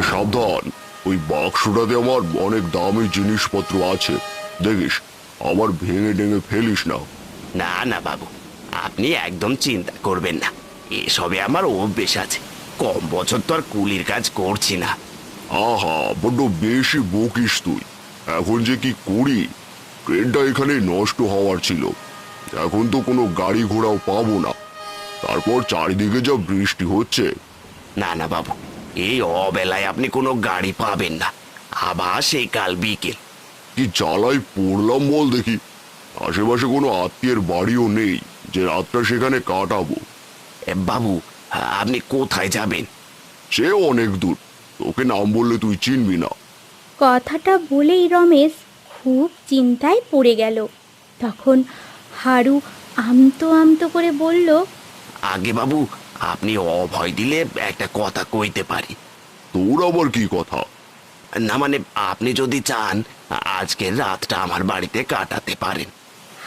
সাবধান, ওই বাক্সটাতে আমার অনেক দামি জিনিসপত্র আছে, দেখিস আবার ভেঙে টেঙে ফেলিস না। না না বাবু, আপনি একদম চিন্তা করবেন না, এসবে আমার অভ্যেস আছে। কম বছর তো আর কুলির কাজ করছি না। আহা, বড্ড বেশি বকিস তুই। এখন যে কি করি, ট্রেনটা এখানে নষ্ট হওয়ার ছিল, এখন তো কোনো গাড়ি ঘোড়াও পাবো না, তারপর চারিদিকে যা বৃষ্টি হচ্ছে। না না বাবু, এই অবেলায় আপনি কোনো গাড়ি পাবেন না, আবার সেই কাল বিকেল। কি জ্বালায় পড়লাম বল দেখি। আশেপাশে কোনো আত্মীয়ের বাড়িও নেই যে রাতটা সেখানে কাটাবো। বাবু, আপনি কোথায় যাবেন? সে অনেক দূর, তোকে নাম বললে তুই চিনবি না। কথাটা বলেই রমেশ খুব চিন্তায় পড়ে গেল। তখন হারু আমতো আমতো করে বলল, আগে বাবু, আপনি অভয় দিলে একটা কথা কইতে পারি। তোর আবার কি কথা? না মানে, আপনি যদি চান আজকের রাতটা আমার বাড়িতে কাটাতে পারেন।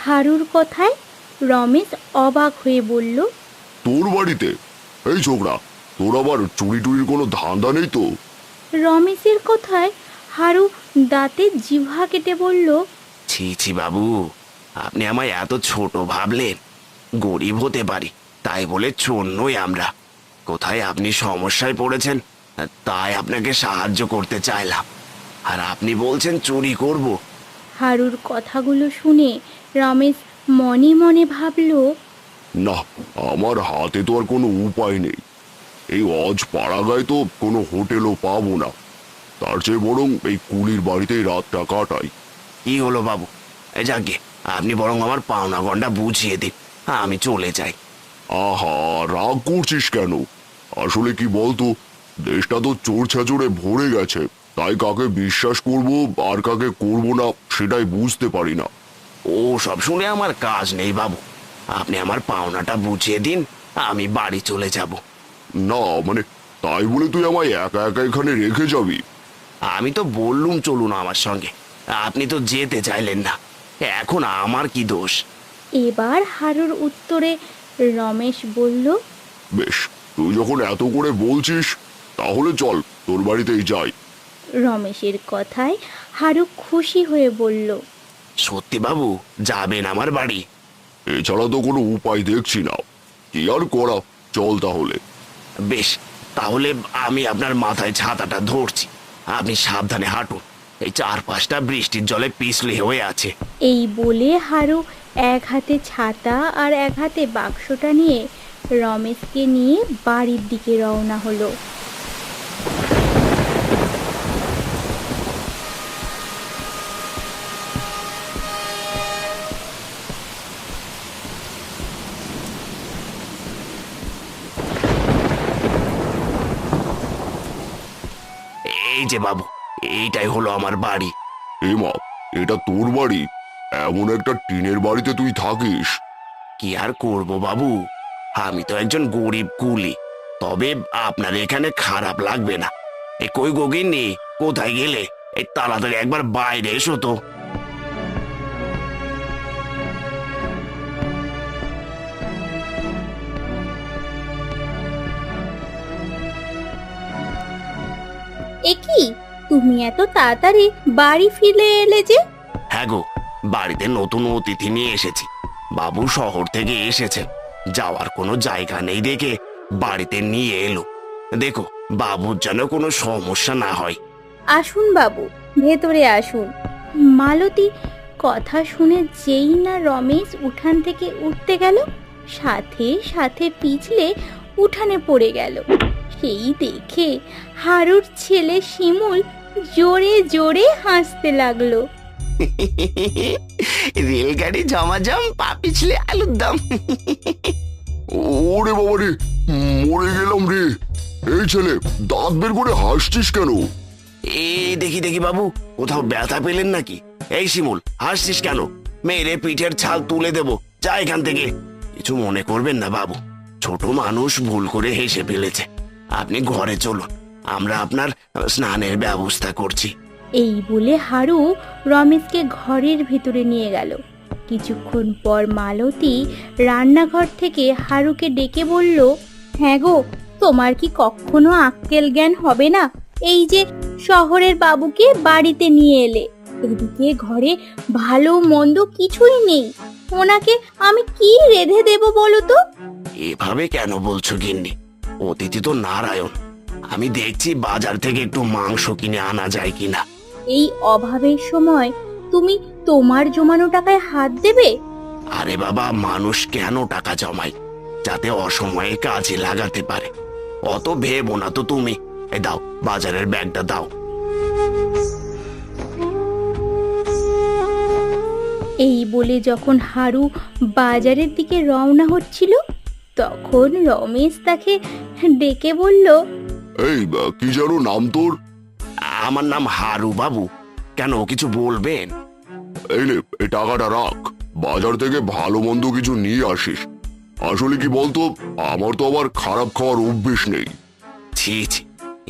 হারুর কথায় রমেশ অবাক হয়ে বলল, তোর বাড়িতে? এই ছোকরা, তোর আবার চুরি টুরির কোনো ধান্দা নেই তো? রমেশের কথায় হারু দাঁতে জিহ্বা কেটে বলল, ছি ছি বাবু, আপনি আমায় এত ছোট ভাবলেন। গরিব হতে পারি, তাই বলে চোর নই আমরা। কোথায় আপনি সমস্যায় পড়েছেন, তাই আপনাকে সাহায্য করতে চাইলাম, আর আপনি বলছেন চুরি করব। হারুর কথাগুলো শুনে রমেশ মনে মনে ভাবল, না, আমার হাতে তো আর কোনো উপায় নেই। এই অজ পাড়াগায় তো কোনো হোটেলও পাবো না, তার চেয়ে বরং এই কুলির বাড়িতেই রাতটা কাটাই। কি হলো বাবু, যাকে আপনি বরং আমার পাওনা গন্ডা বুঝিয়ে দিন, আমি চলে যাই। আহা, রাগ করছিস কেন? আসলে কি বলতো, দেশটা তো চোর ছাচোরে ভরে গেছে, তাই কাকে বিশ্বাস করব আর কাকে করব না সেটাই বুঝতে পারি না। ও সব শুনে আমার কাজ নেই বাবু, আপনি আমার পাওনাটা বুঝিয়ে দিন, আমি বাড়ি চলে যাব। না মানে, তাই বলে তুই আমায় একা একা এখানে রেখে যাবি? আমি তো বললুম চলুন আমার সঙ্গে, আপনি তো যেতে চাইলেন না, এখন আমার কি দোষ? এবার হারুর উত্তরে রমেশ বলল, বেশ, তুই যখন এত করে বলছিস তাহলে চল তোর বাড়িতেই যাই। রমেশের কথায় হারু খুশি হয়ে বলল, সত্যি বাবু, যাবেন আমার বাড়ি? এছাড়া তো কোনো উপায় দেখছি না, কি আর করা, চল তাহলে। বেশ, তাহলে আমি আপনার মাথায় ছাতাটা ধরছি, আপনি সাবধানে হাঁটুন, এই চারপাশটা বৃষ্টির জলে পিছলে হয়ে আছে। এই বলে হারু এক হাতে ছাতা আর এক হাতে বাক্সটা নিয়ে রমেশকে নিয়ে বাড়ির দিকে রওনা হলো। এই যে বাবু, এইটাই হলো আমার বাড়ি। এ মা, এটা তোর বাড়ি? এমন একটা টিনের বাড়িতে তুই থাকিস? কি আর করব বাবু, আমি তো একজন গরিব কুলি, তবে আপনার এখানে খারাপ লাগবে না। এই কই গগিন্নি, কোথায় গেলে? এই তাড়াতাড়ি একবার বাইরে এসো তো। এ কি, তুমি এত তাড়াতাড়ি বাড়ি ফিরে এলে যে? হ্যাঁ গো, বাড়িতে নতুন অতিথি নিয়ে এসেছি। বাবু শহর থেকে এসেছেন, যাওয়ার কোনো জায়গা নেই দেখে বাড়িতে নিয়ে এলো। দেখো, বাবুর যেন কোনো সমস্যা না হয়। আসুন বাবু, ভেতরে আসুন। মালতী কথা শুনে যেই না রমেশ উঠান থেকে উঠতে গেল, সাথে সাথে পিছলে উঠানে পড়ে গেল। সেই দেখে হারুর ছেলে শিমুল জোরে জোরে হাসতে লাগলো। রেলগাড়ি জমাজম, পা পিছলে আলুর দম। ওরে বাবা রে, মরে গেলাম রে। এই ছেলে, দাঁত বের করে হাসছিস কেন? এই দেখি দেখি বাবু, কোথাও ব্যথা পেলেন নাকি? এই শিমুল, হাসছিস কেন? মেরে পিঠের ছাল তুলে দেবো, যা এখান থেকে। কিছু মনে করবেন না বাবু, ছোট মানুষ ভুল করে হেসে ফেলেছে। আপনি ঘরে চলুন, আমরা আপনার স্নানের ব্যবস্থা করছি। এই বলে হারু রমেশকে ঘরের ভিতরে নিয়ে গেল। কিছুক্ষণ পর মালতী রান্নাঘর থেকে হারুকে ডেকে বলল, হ্যাঁ গো, তোমার কি কখনো আক্কেল জ্ঞান হবে না? এই যে শহরের বাবুকে বাড়িতে নিয়ে এলে, এদিকে ঘরে ভালো মন্দ কিছুই নেই, ওনাকে আমি কি রেঁধে দেব বলো তো? এভাবে কেন বলছো গিন্নি? অতিথি তো নারায়ণ। আমি দেখছি বাজার থেকে একটু মাংস কিনে আনা যায় কিনা। এই অভাবের সময় তুমি তোমার জমানো টাকায় হাত দেবে? আরে বাবা, মানুষ কেন টাকা জমায়? যাতে অসময়ে কাজে লাগাতে পারে। অত ভেবো না তো তুমি। এই দাও, বাজারের ব্যাগটা দাও। এই বলে যখন হারু বাজারের দিকে রওনা হচ্ছিল, তখন রমেশ তাকে ডেকে বলল, এই কি যেন নাম তোর? আমার নাম হারু বাবু। কেন, কিছু বলবেন? এই নে, এই টাকাটা রাখ। বাজার থেকে ভালো মন্দ কিছু নিয়ে আসিস। আসলে কি বলতো, আমার তো আবার খারাপ খাওয়ার অভ্যেস নেই। ছি ছি,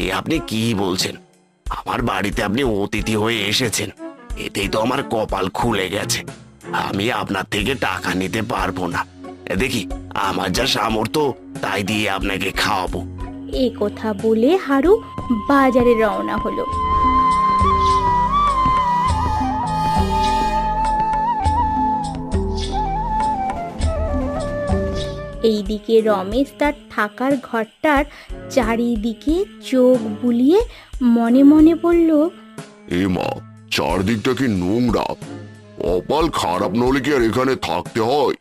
এ আপনি কি বলছেন? আমার বাড়িতে আপনি অতিথি হয়ে এসেছেন, এতেই তো আমার কপাল খুলে গেছে। আমি আপনার থেকে টাকা নিতে পারবো না। দেখি, আমার যা সামর্থ্য তাই দিয়ে আপনাকে খাওয়াবো। এ কথা বলে হারু বাজারে রওনা হলো। এইদিকে রমেশ তার থাকার ঘরটার চারিদিকে চোখ বুলিয়ে মনে মনে বলল, এ মা, চারদিকটা কি নোংরা! কপাল খারাপ নলে কি আর এখানে থাকতে হয়?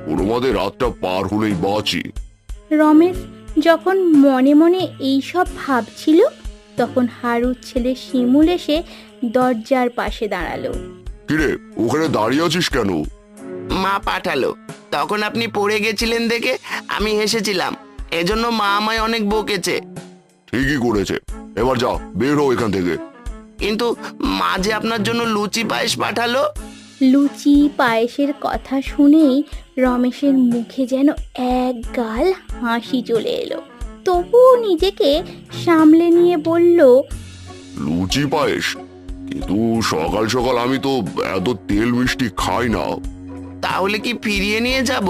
কোনো মতে রাতটা পার হলেই বাঁচি। রমেশ যখন মনে মনে এইসব ভাবছিল, তখন হারুর ছেলে শিমুল এসে দরজার পাশে দাঁড়ালো। কিরে, ওখানে দাঁড়িয়ে আছিস কেন? মা পাঠালো, তখন আপনি পড়ে গেছিলেন দেখে আমি হেসেছিলাম, এজন্য মা আমায় অনেক বকেছে। ঠিকই করেছে। এবার যা, বের হও এখান থেকে। কিন্তু মা যে আপনার জন্য লুচি পায়েস পাঠালো। লুচি পায়েসের কথা শুনেই রমেশের মুখে যেন এক গাল হাসি চলে এলো। তবুও নিজেকে সামলে নিয়ে বলল, লুচি পায়েস? কিন্তু সকাল সকাল আমি তো এত তেল মিষ্টি খাই না। তাহলে কি ফিরিয়ে নিয়ে যাব?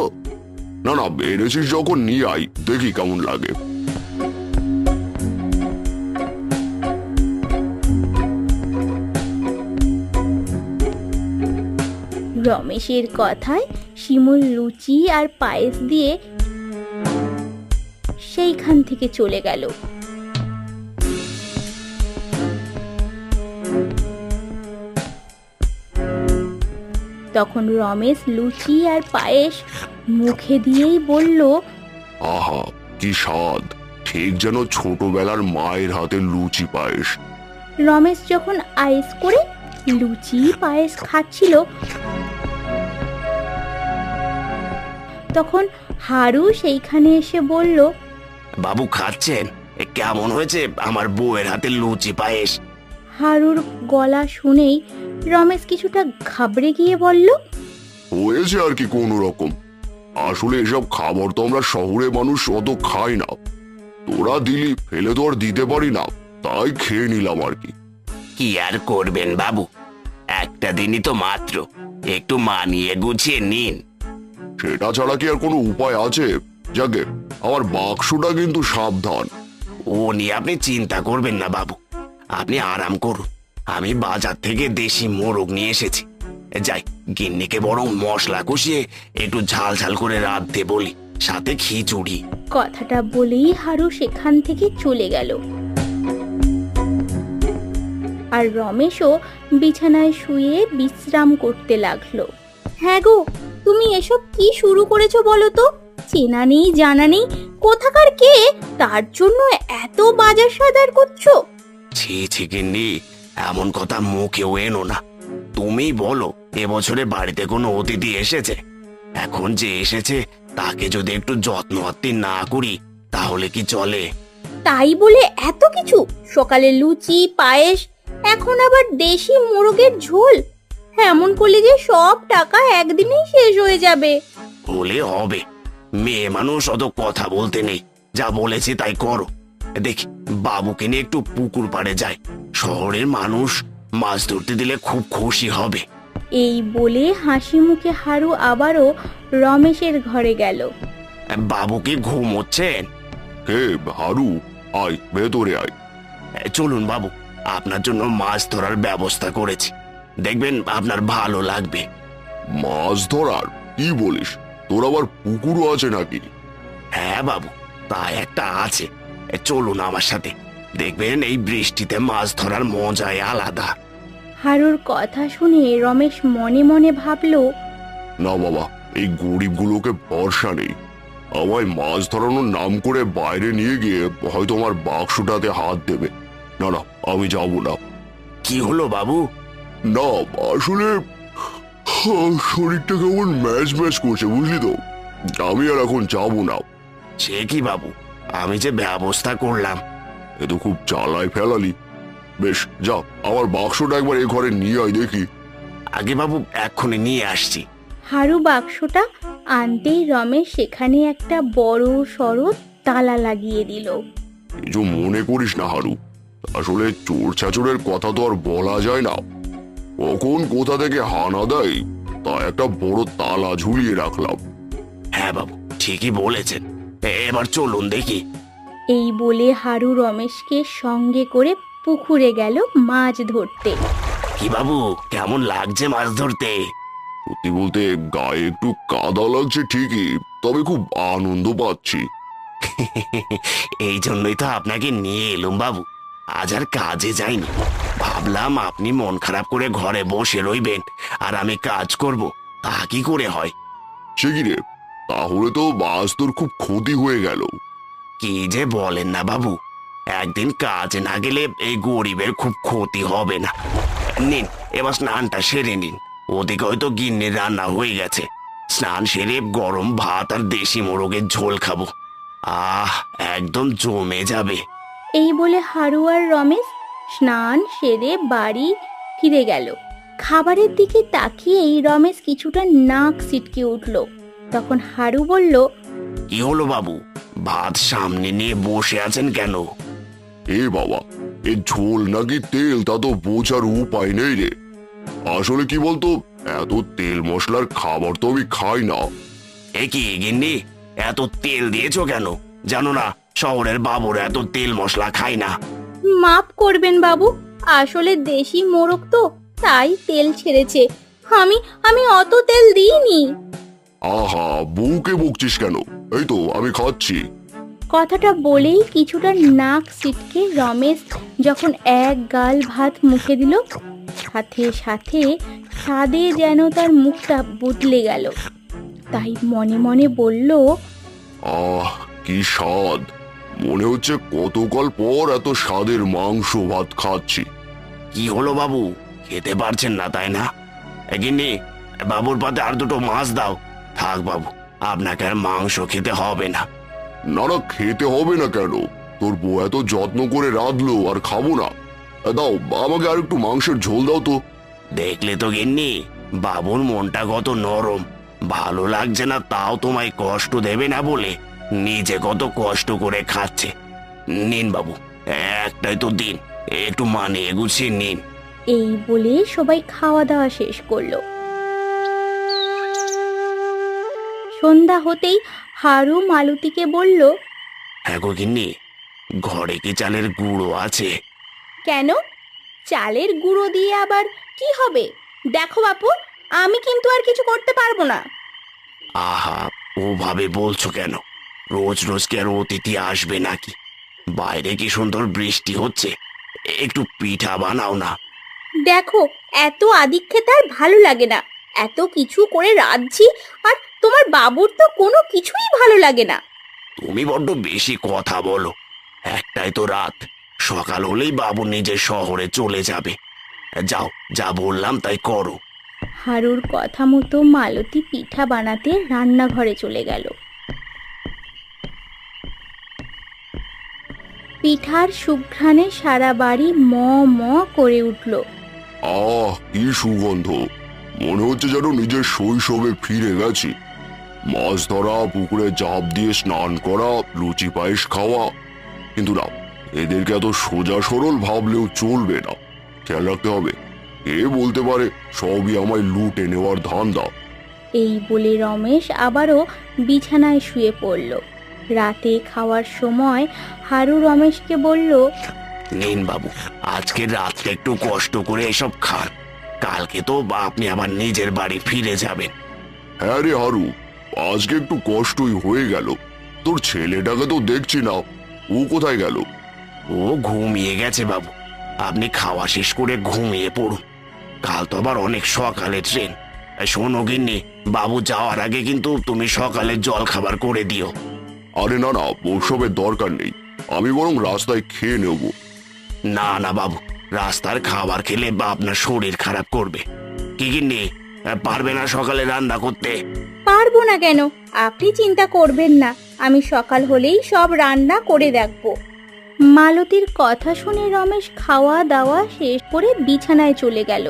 না না, এনেছিস যখন নিয়ে আই, দেখি কেমন লাগে। রমেশের কথায় শিমুল লুচি আর পায়েস দিয়ে সেইখান থেকে চলে গেল। তখন রমেশ লুচি আর পায়েস মুখে দিয়েই বলল, আহা, কি স্বাদ! ঠিক যেন ছোটবেলার মায়ের হাতে লুচি পায়েস। রমেশ যখন আয়েস করে লুচি পায়েস খাচ্ছিল, তখন হারু সেইখানে এসে বলল, বাবু খাচ্ছেন? কেমন হয়েছে আমার বউয়ের হাতে লুচি পায়েস? হারুর গলা শুনেই রমেশ কিছুটা ঘাবড়ে গিয়ে বলল, হয়েছে আর কি কোনো রকম। আসলে এসব খাবার তো আমরা শহরের মানুষ অত খাই না। তোরা দিলি, ফেলে তো আর দিতে পারি না, তাই খেয়ে নিলাম আর কি। কি আর করবেন বাবু, একটা দিনই তো মাত্র, একটু মানিয়ে গুছিয়ে নিন। সেটা ছাড়া কি আর কোনো উপায় আছে? যাকে, আমার বাক্সটা কিন্তু সাবধান। ও নিয়ে আপনি চিন্তা করবেন না বাবু, আপনি আরাম করুন। আমি বাজার থেকে দেশি মোরগ নিয়ে এসেছি। যাই, গিন্নিকে বরং মশলা কষিয়ে একটু ঝাল ঝাল করে রাঁধতে বলি, সাথে খিচুড়ি। কথাটা বলেই হারু সেখান থেকে চলে গেল। আর রমেশও বিছানায় শুয়ে বিশ্রাম করতে লাগলো। হ্যাঁ গো, তুমি এসব কি শুরু করেছো বলো তো? চেনা নেই জানা নেই কোথাকার কে, তার জন্য এত বাজার সদার করছো? ছি ছি গিন্নি, এমন কথা মুখেও এনো না। তুমি বলো, এবছরে বাড়িতে কোনো অতিথি এসেছে? এখন যে এসেছে তাকে যদি একটু যত্ন আত্তি না করি তাহলে কি চলে? তাই বলে এত কিছু? সকালে লুচি পায়েস, এখন আবার দেশি মোরগের ঝোল। এমন করলে যে সব টাকা একদিনেই শেষ হয়ে যাবে। হলে হবে, মেয়ে মানুষ অত কথা বলতে নেই। যা বলেছি তাই করো। দেখি, বাবুকে নিয়ে একটু পুকুর পাড়ে যায়। শহরের মানুষ মাছ ধরতে দিলে খুব খুশি হবে। এই বলে হাসি মুখে হারু আবারও রমেশের ঘরে গেল। বাবু কি ঘুমোচ্ছেন? হে হারু, আয় ভেতরে আয়। চলুন বাবু, আপনার জন্য মাছ ধরার ব্যবস্থা করেছি, দেখবেন আপনার ভালো লাগবে। মাছ ধরার? কি বলিস, তোর আবার পুকুরও আছে নাকি? হ্যাঁ বাবু, তা একটা আছে। চলুন আমার সাথে, দেখবেন এই বৃষ্টিতে মাছ ধরার মজাই আলাদা। হারুর কথা শুনে রমেশ মনে মনে ভাবল, না বাবা, এই গরিবগুলোকে ভরসা নেই। আমায় মাছ ধরানোর নাম করে বাইরে নিয়ে গিয়ে হয়তো আমার বাক্সটাতে হাত দেবে। না না, আমি যাব না। কি হলো বাবু? না, আসলে শরীরটা কেমন ম্যাচ ম্যাচ করছে, বুঝলি তো। আমি আর এখন যাব না। সে কি বাবু, আমি যে ব্যবস্থা করলাম। এ তো খুব চালায় ফেলালি। বেশ, যা, আমার বাক্সটা একবার এ ঘরে নিয়ে আয় দেখি। আগে বাবু, এক্ষুনি নিয়ে আসছি। হারু বাক্সটা আনতেই রমেশ সেখানে একটা বড় সড়ো তালা লাগিয়ে দিল। কিছু মনে করিস না হারু, আসলে চোর ছাচোরের কথা তো আর বলা যায় না। কখন কোথা থেকে হানা দেয়, তা একটা বড় তালা ঝুলিয়ে রাখলাম। হ্যাঁ বাবু, ঠিকই বলেছেন। এবার চলুন দেখি। এই বলে হারু রমেশকে সঙ্গে করে পুকুরে গেল মাছ ধরতে। কি বাবু, কেমন লাগছে মাছ ধরতে? সত্যি বলতে গায়ে একটু কাদা লাগছে ঠিকই, তবে খুব আনন্দ পাচ্ছি। এই জন্যই তো আপনাকে নিয়ে এলুম বাবু। আজ আর কাজে যাইনি, ভাবলাম আপনি মন খারাপ করে ঘরে বসে রইবেন আর আমি কাজ করব। তা কি করে হয়? সে কি রে, তাহলে তো আজ তোর খুব ক্ষতি হয়ে গেল। কি যে বলেন না বাবু, একদিন কাজে না গেলে এই গরিবের খুব ক্ষতি হবে না। নিন, এবার স্নানটা সেরে নিন। ওদিকে হয়তো গিন্নির রান্না হয়ে গেছে। স্নান সেরে গরম ভাত আর দেশি মোরগের ঝোল খাবো। আহ, একদম জমে যাবে। এই বলে হারু আর রমেশ স্নান সেরে বাড়ি ফিরে গেল। খাবারের দিকে তাকিয়েই রমেশ কিছুটা নাক সিটকে উঠল। তখন হারু বলল, কি হলো বাবু, ভাত সামনে নিয়ে বসে আছেন কেন? এ বাবা, এ ঝোল নাকি তেল তা তো বোঝার উপায় নেই রে। আসলে কি বলতো, এত তেল মশলার খাবার তো আমি খাই না। এ কি গিন্নি, এত তেল দিয়েছো কেন? জানো না শহরের বাবুরা এত তেল মশলা খায় না। মাফ করবেন বাবু, আসলে দেশি মোরগ তো, তাই তেল ছেড়েছে। আমি আমি অত তেল দিইনি। আহা, বউকে বকছিস কেন? এই তো আমি খাচ্ছি। কথাটা বলেই কিছুটা নাক সিটকে রমেশ যখন এক গাল ভাত মুখে দিল, সাথে সাথে স্বাদে যেন তার মুখটা বদলে গেল। তাই মনে মনে বলল, আহ, কি স্বাদ! মনে হচ্ছে কতকাল পর এত স্বাদের মাংস ভাত খাচ্ছি। কি হলো বাবু, খেতে পারছেন না তাই না? এ গিন্নি, বাবুর পাতে আর দুটো মাছ দাও। থাক বাবু, আপনাকে আর মাংস খেতে হবে না। না না, খেতে হবে না কেন? তোর বউ এত যত্ন করে রাঁধলো, আর খাবো না? দাও, আমাকে আর একটু মাংসের ঝোল দাও তো। দেখলে তো গিন্নি, বাবুর মনটা কত নরম। ভালো লাগছে না তাও তোমায় কষ্ট দেবে না বলে নিজে কত কষ্ট করে খাচ্ছে। নিন বাবু, একটাই তো দিন, একটু মানিয়ে গুছিয়ে নিন। এই বলে সবাই খাওয়া দাওয়া শেষ করলো। সন্ধ্যা হতেই হারু মালতীকে বলল, হ্যাঁ গো গিন্নি, ঘরে কি চালের গুঁড়ো আছে? কেন? চালের গুঁড়ো দিয়ে আবার কি হবে? দেখো বাপু, আমি কিন্তু আর কিছু করতে পারবো না। আহা, ওভাবে বলছো কেন? রোজ রোজ কি আর অতিথি আসবে নাকি? বাইরে কি সুন্দর বৃষ্টি হচ্ছে, একটু পিঠা বানাও না। দেখো, এত আদিক্ষেতা আর ভালো লাগে না। এত কিছু করে রাঁধছি, আর তোমার বাবুর তো কোনো কিছুই ভালো লাগে না। তুমি বড্ড বেশি কথা বলো। একটাই তো রাত, সকাল হলেই বাবু নিজের শহরে চলে যাবে। যাও, যা বললাম তাই করো। হারুর কথা মতো মালতী পিঠা বানাতে রান্নাঘরে চলে গেল। পিঠার সুঘ্রাণে সারা বাড়ি ম ম করে উঠল। আহ, কি সুগন্ধ! মনে হচ্ছে যেন নিজের শৈশবে ফিরে গেছি। মাছ ধরা, পুকুরে ঝাঁপ দিয়ে স্নান করা, লুচি পায়েস খাওয়া। কিন্তু না, এদেরকে এত সোজা সরল ভাবলেও চলবে না। খেয়াল রাখতে হবে, কে বলতে পারে সবই আমায় লুটে নেওয়ার ধান্দা। এই বলে রমেশ আবারও বিছানায় শুয়ে পড়ল। রাতে খাওয়ার সময় হারু রমেশকে বলল, নিন বাবু, আজকে রাতটা একটু কষ্ট করে এসব খান। কালকে তো আপনি আবার নিজের বাড়ি ফিরে যাবেন। হ্যাঁ রে হারু, আজকে একটু কষ্টই হয়ে গেল। তোর ছেলেটাকে তো দেখছি না, ও কোথায় গেল? ও ঘুমিয়ে গেছে বাবু। আপনি খাওয়া শেষ করে ঘুমিয়ে পড়ুন, কাল তো আবার অনেক সকালে ট্রেন। শোনো গিন্নি, বাবু যাওয়ার আগে কিন্তু তুমি সকালে জল খাবার করে দিও। আরে না না, ওসবের দরকার নেই, আমি বরং রাস্তায় খেয়ে নেব। না না বাবু, রাস্তার খাবার খেলে বা আপনার শরীর খারাপ করবে। কি গিন্নি, পারবে না সকালে রান্না করতে? পারবো না কেন, আপনি চিন্তা করবেন না, আমি সকাল হলেই সব রান্না করে দেখবো। মালতীর কথা শুনে রমেশ খাওয়া দাওয়া শেষ করে বিছানায় চলে গেল।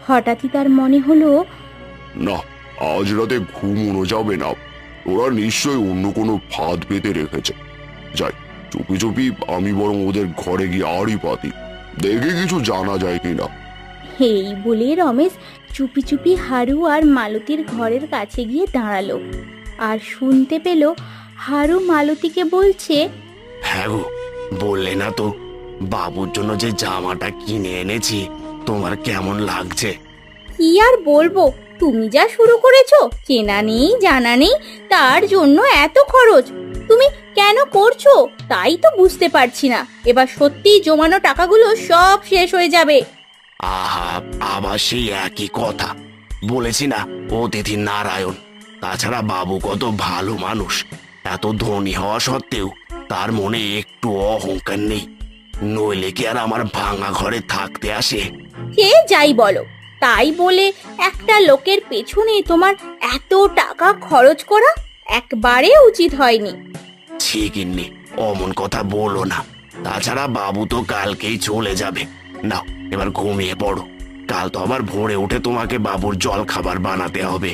হঠাৎই তার মনে হলো, না, আজ রাতে ঘুমোনো যাবে না। ওরা নিশ্চয়ই অন্য কোনো ফাঁদ পেতে রেখেছে। যাই, চুপি চুপি আমি বরং ওদের ঘরে গিয়ে আড়ি পাতি, দেখে কিছু জানা যায় কিনা। এই বলে রমেশ চুপি চুপি হারু আর মালতীর ঘরের কাছে গিয়ে দাঁড়ালো আর শুনতে পেল হারু মালতীকে বলছে, হ্যাঁ গো, বললে না তো বাবুর জন্য যে জামাটা কিনে এনেছি, তোমার কেমন লাগছে? কি আর বলবো, তুমি যা শুরু করেছো, চেনা নেই জানা নেই, তার জন্য এত খরচ তুমি কেন করছো তাই তো বুঝতে পারছি না। এবার সত্যিই জমানো টাকাগুলো সব শেষ হয়ে যাবে। আহা, আবার সেই একই কথা। বলেছি না, অতিথি নারায়ণ। তাছাড়া বাবু কত ভালো মানুষ, এত ধনী হওয়া সত্ত্বেও তার মনে একটু অহংকার নেই। নইলে কি আর আমার ভাঙা ঘরে থাকতে আসে? সে যাই বলো, তাই বলে একটা লোকের পেছনে তোমার এত টাকা খরচ করা একবারে উচিত হয়নি। গিন্নি, অমন কথা বলো না। তাছাড়া বাবু তো কালকেই চলে যাবে। নাও, এবার ঘুমিয়ে পড়ো, কাল তো আবার ভোরে উঠে তোমাকে বাবুর জল খাবার বানাতে হবে।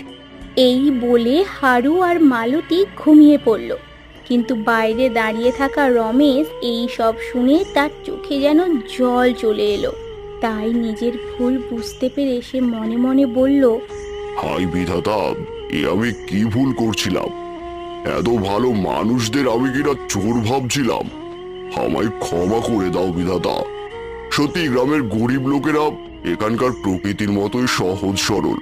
এই বলে হারু আর মালতী ঘুমিয়ে পড়ল। কিন্তু বাইরে দাঁড়িয়ে থাকা রমেশ এই সব শুনে তার চোখে যেন জল চলে এলো। তাই নিজের ভুল বুঝতে পেরে সে মনে মনে বলল, হাই বিধাতা, এ আমি কি ভুল করছিলাম? এত ভালো মানুষদের আমি কিনা চোর ভাবছিলাম। আমায় ক্ষমা করে দাও বিধাতা। সত্যি গ্রামের গরিব লোকেরা এখানকার প্রকৃতির মতোই সহজ সরল,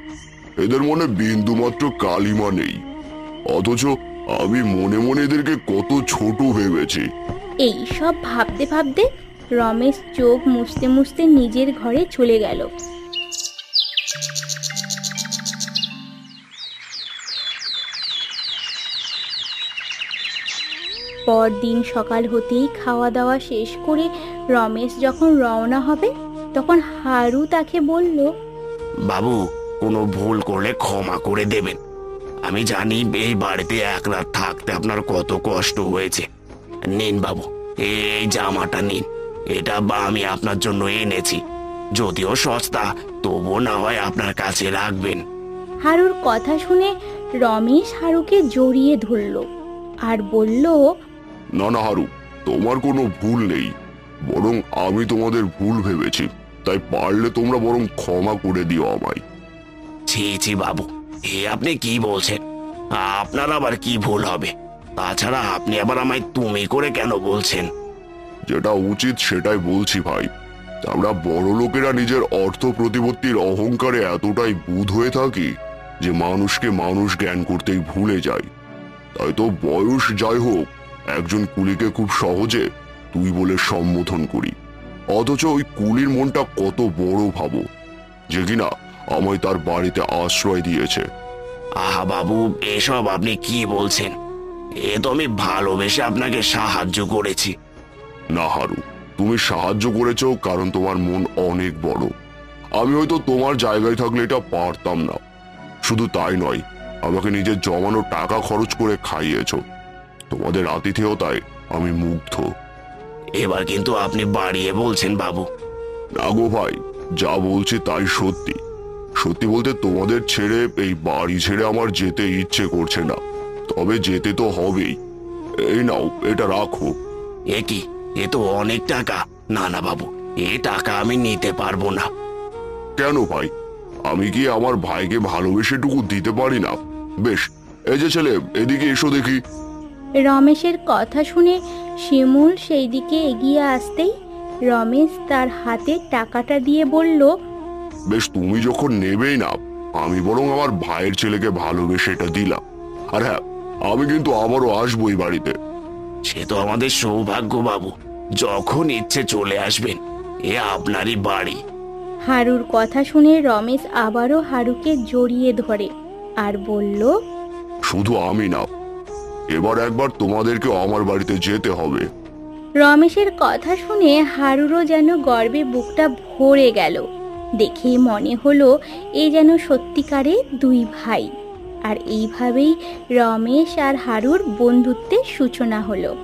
এদের মনে বিন্দুমাত্র কালিমা নেই। অথচ আমি মনে মনে এদেরকে কত ছোট ভেবেছি। এই সব ভাবতে ভাবতে রমেশ চোখ মুছতে মুছতে নিজের ঘরে চলে গেল। পরদিন সকাল হতেই খাওয়া দাওয়া শেষ করে রমেশ যখন রওনা হবে তখন হারু তাকে বলল, বাবু, কোনো ভুল করলে ক্ষমা করে দেবেন। আমি জানি এই বাড়িতে এক রাত থাকতে আপনার কত কষ্ট হয়েছে। নিন বাবু, এই জামাটা নিন, এটা আমি আপনার জন্য এনেছি। যদিও সস্তা, তবুও না হয় আপনার কাছে রাখবেন। হারুর কথা শুনে রমেশ হারুকে জড়িয়ে ধরল আর বলল, না না হারু, তোমার কোনো ভুল নেই, বরং আমি তোমাদের ভুল ভেবেছি। তাই পারলে তোমরা বরং ক্ষমা করে দিও আমায়। ছি ছি বাবু, আপনি কি বলছেন? আপনার আবার কি ভুল হবে? তাছাড়া আপনি আবার আমায় তুমি করে কেন বলছেন? যেটা উচিত সেটাই বলছি ভাই। আমরা বড় লোকেরা নিজের অর্থ প্রতিপত্তির অহংকারে এতটাই বুঁদ হয়ে থাকি যে মানুষকে মানুষ জ্ঞান করতেই ভুলে যাই। তাই তো বয়স যাই হোক, একজন কুলিকে খুব সহজে তুই বলে সম্বোধন করি, অথচ ওই কুলির মনটা কত বড় ভাবো, যে কিনা আমায় তার বাড়িতে আশ্রয় দিয়েছে। আহা বাবু, এসব আপনি কি বলছেন? এ তো আমি ভালোবেসে আপনাকে সাহায্য করেছি। না হারু, তুমি সাহায্য করেছো কারণ তোমার মন অনেক বড়। আমি হয়তো তোমার জায়গায় থাকলে এটা পারতাম না। শুধু তাই নয়, আমাকে নিজের জমানো টাকা খরচ করে খাইয়েছো। তোমাদের আতিথেয়তায় আমি মুগ্ধ। এবার কিন্তু আপনি বাড়িয়ে বলছেন বাবু। না গো ভাই, যা বলছি তাই সত্যি। সত্যি বলতে তোমাদের ছেড়ে, এই বাড়ি ছেড়ে আমার যেতে ইচ্ছে করছে না, তবে যেতে তো হবেই। এই নাও, এটা রাখো। এ কি, এ তো অনেক টাকা। না না বাবু, এ টাকা আমি নিতে পারবো না। কেন ভাই, আমি কি আমার ভাইকে ভালোবেসেটুকু দিতে পারি না? বেশ, এই যে ছেলে, এদিকে এসো দেখি। রমেশের কথা শুনে শিমুল সেই দিকে এগিয়ে আসতেই রমেশ তার হাতে টাকাটা দিয়ে বলল, বেশ, তুমি যখন নেবেই না, আমি বরং আমার ভাইয়ের ছেলেকে ভালোবেসে এটা দিলাম। আর হ্যাঁ, আমি কিন্তু আবারও আসবো এই বাড়িতে। সে তো আমাদের সৌভাগ্য বাবু, যখন ইচ্ছে চলে আসবেন, এ আপনারই বাড়ি। হারুর কথা শুনে রমেশ আবারও হারুকে জড়িয়ে ধরে আর বলল, শুধু আমি না, এবার একবার তোমাদেরকেও আমার বাড়িতে যেতে হবে। রমেশের কথা শুনে হারুরও যেন গর্বে বুকটা ভরে গেল। দেখেই মনে হলো এ যেন সত্যিকারের দুই ভাই। আর এইভাবেই রমেশ আর হারুর বন্ধুত্বের সূচনা হলো।